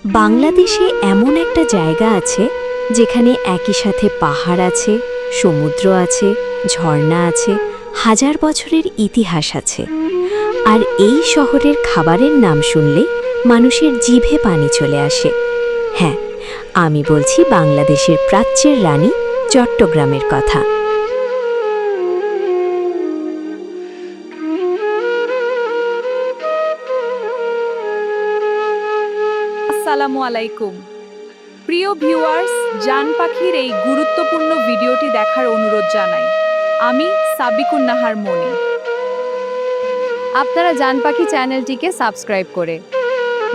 বাংলাদেশে এমন একটা জায়গা আছে যেখানে একই সাথে পাহাড় আছে, সমুদ্র আছে, ঝর্ণা আছে, হাজার বছরের ইতিহাস আছে। আর এই শহরের খাবারের নাম শুনলে মানুষের জিভে পানি চলে আসে। হ্যাঁ, আমি বলছি বাংলাদেশের প্রাচ্যের রানী চট্টগ্রামের কথা। আসসালামু আলাইকুম প্রিয় ভিউয়ার্স, জান পাখির এই গুরুত্বপূর্ণ ভিডিওটি দেখার অনুরোধ জানাই। আমি সাবিকুন নাহার মনি। আপনারা জান পাখি চ্যানেলটিকে সাবস্ক্রাইব করে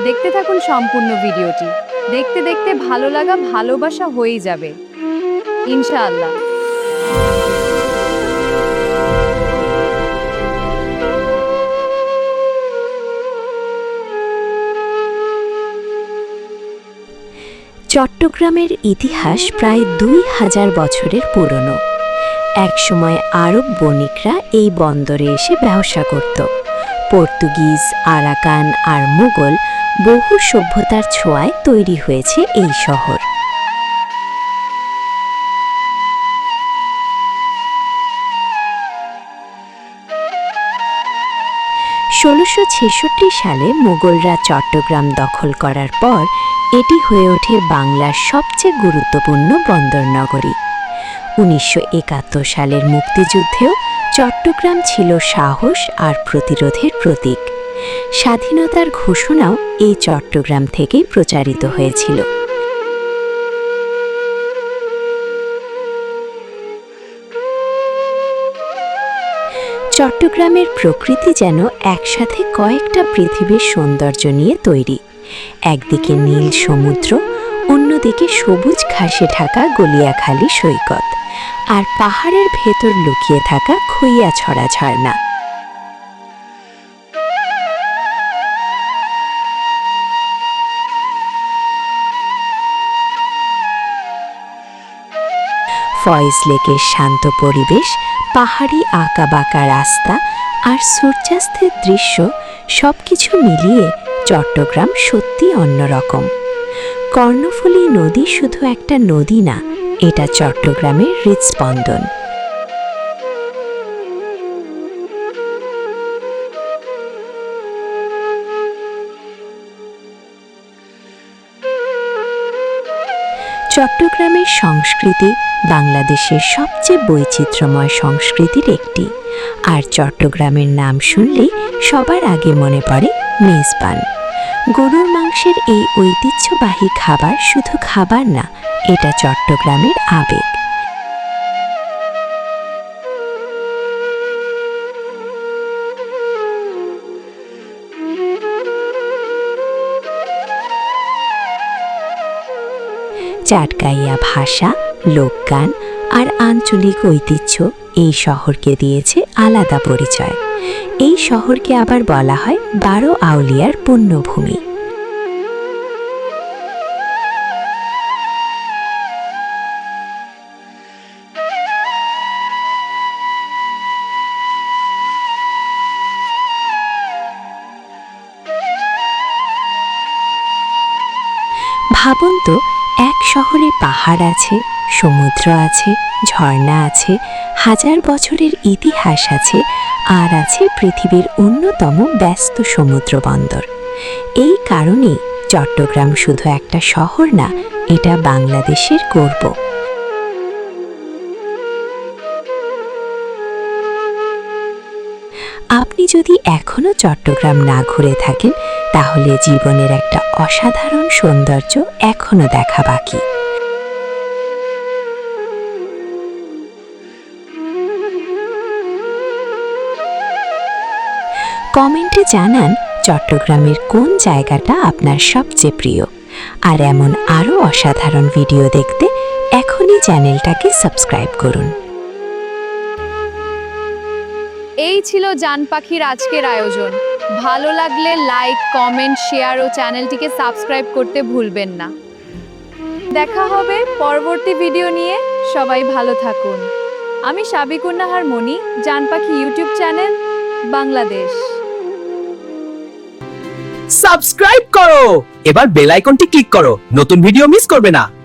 দেখতে থাকুন সম্পূর্ণ ভিডিওটি। দেখতে দেখতে ভালো লাগা ভালোবাসা হয়েই যাবে ইনশাআল্লাহ। চট্টগ্রামের ইতিহাস প্রায় ২০০০ বছরের পুরনো। একসময় আরব বণিকরা এই বন্দরে এসে ব্যবসা করত। পর্তুগিজ, আরাকান আর মুঘল বহু সভ্যতার ছোঁয়ায় তৈরি হয়েছে এই শহর। (১৬৬৬ সালে মুঘলরা চট্টগ্রাম দখল করার পর এটি হয়ে ওঠে বাংলার সবচেয়ে গুরুত্বপূর্ণ বন্দরনগরী। ১৯৭১ সালের মুক্তিযুদ্ধেও চট্টগ্রাম ছিল সাহস আর প্রতিরোধের প্রতীক। স্বাধীনতার ঘোষণাও এই চট্টগ্রাম থেকেই প্রচারিত হয়েছিল। চট্টগ্রামের প্রকৃতি যেন একসাথে কয়েকটা পৃথিবীর সৌন্দর্য নিয়ে তৈরি। একদিকে নীল সমুদ্র, অন্যদিকে সবুজ ঘাসে ঢাকা গলিয়াখালী সৈকত, আর পাহাড়ের ভেতর লুকিয়ে থাকা খইয়াছড়া ঝর্ণা। ফয়েজ লেকের শান্ত পরিবেশ, পাহাড়ি আঁকাবাঁকা রাস্তা আর সূর্যাস্তের দৃশ্য সবকিছু মিলিয়ে চট্টগ্রাম সত্যি অন্যরকম। কর্ণফুলী নদী শুধু একটা নদী না, এটা চট্টগ্রামের হৃদস্পন্দন। চট্টগ্রামের সংস্কৃতি বাংলাদেশের সবচেয়ে বৈচিত্র্যময় সংস্কৃতির একটি। আর চট্টগ্রামের নাম শুনলেই সবার আগে মনে পড়ে মেজবান। গরুর মাংসের এই ঐতিহ্যবাহী খাবার শুধু খাবার না, এটা চট্টগ্রামের আবেগ। চাটগাইয়া ভাষা, লোকগান আর আঞ্চলিক ঐতিহ্য এই শহরকে দিয়েছে আলাদা পরিচয়। এই শহরকে আবার বলা হয় ১২ আউলিয়ার পুণ্যভূমি। ভাবুন তো, এক শহরে পাহাড় আছে, সমুদ্র আছে, ঝর্ণা আছে, হাজার বছরের ইতিহাস আছে, আর আছে পৃথিবীর অন্যতম ব্যস্ত সমুদ্র বন্দর। এই কারণেই চট্টগ্রাম শুধু একটা শহর না, এটা বাংলাদেশের গর্ব। আপনি যদি এখনো চট্টগ্রাম না ঘুরে থাকেন, তাহলে জীবনের একটা অসাধারণ সৌন্দর্য এখনো দেখা বাকি। কমেন্টে জানান চট্টগ্রামের কোন জায়গাটা আপনার সবচেয়ে প্রিয়। আর এমন আরও অসাধারণ ভিডিও দেখতে এখনই চ্যানেলটাকে সাবস্ক্রাইব করুন। এই ছিল জান পাখির আজকের আয়োজন। ভালো লাগলে লাইক, কমেন্ট, শেয়ার ও চ্যানেলটিকে সাবস্ক্রাইব করতে ভুলবেন না। দেখা হবে পরবর্তী ভিডিও নিয়ে। সবাই ভালো থাকুন। আমি সাবিকুন নাহার মনি, জান পাখি ইউটিউব চ্যানেল, বাংলাদেশ। সাবস্ক্রাইব করো। এবার বেল আইকনটি ক্লিক করো, নতুন ভিডিও মিস করবে না।